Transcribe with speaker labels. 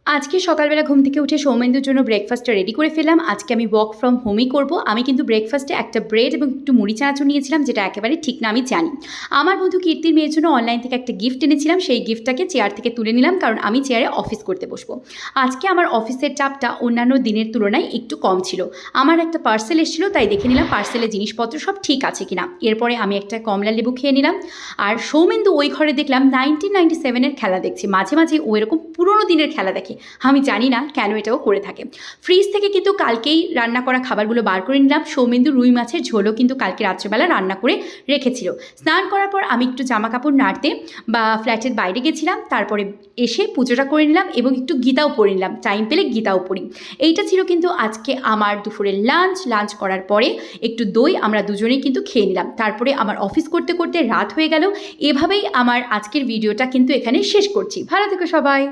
Speaker 1: আজকে সকালবেলা ঘুম থেকে উঠে সৌমেন্দুর জন্য ব্রেকফাস্টটা রেডি করে ফেললাম। আজকে আমি ওয়ার্ক ফ্রম হোমই করব। আমি কিন্তু ব্রেকফাস্টে একটা ব্রেড এবং একটু মুড়ি চানাচুর নিয়েছিলাম, যেটা একেবারে ঠিক না আমি জানি। আমার বন্ধু কীর্তির মেয়ের জন্য অনলাইন থেকে একটা গিফট এনেছিলাম, সেই গিফটটাকে চেয়ার থেকে তুলে নিলাম, কারণ আমি চেয়ারে অফিস করতে বসবো। আজকে আমার অফিসের চাপটা অন্যান্য দিনের তুলনায় একটু কম ছিল। আমার একটা পার্সেল এসেছিলো, তাই দেখে নিলাম পার্সেলের জিনিসপত্র সব ঠিক আছে কিনা। এরপরে আমি একটা কমলা লেবু খেয়ে নিলাম। আর সৌমেন্দু ওই ঘরে দেখলাম 1997-এর খেলা দেখছে। মাঝে মাঝে ও এরকম পুরোনো দিনের খেলা দেখে, আমি জানি না কেন এটাও করে থাকে। ফ্রিজ থেকে কিন্তু কালকেই রান্না করা খাবারগুলো বার করে নিলাম। সৌমেন্দু রুই মাছের ঝোলও কিন্তু কালকে রাত্রেবেলা রান্না করে রেখেছিল। স্নান করার পর আমি একটু জামা কাপড় নাড়তে বা ফ্ল্যাটের বাইরে গেছিলাম, তারপরে এসে পুজোটা করে নিলাম এবং একটু গীতাও পড়ে নিলাম। টাইম পেলে গীতাও পড়ি। এইটা ছিল কিন্তু আজকে আমার দুপুরের লাঞ্চ করার পরে একটু দই আমরা দুজনেই কিন্তু খেয়ে নিলাম। তারপরে আমার অফিস করতে করতে রাত হয়ে গেল। এভাবেই আমার আজকের ভিডিওটা কিন্তু এখানে শেষ করছি। ভালো থেকো সবাই।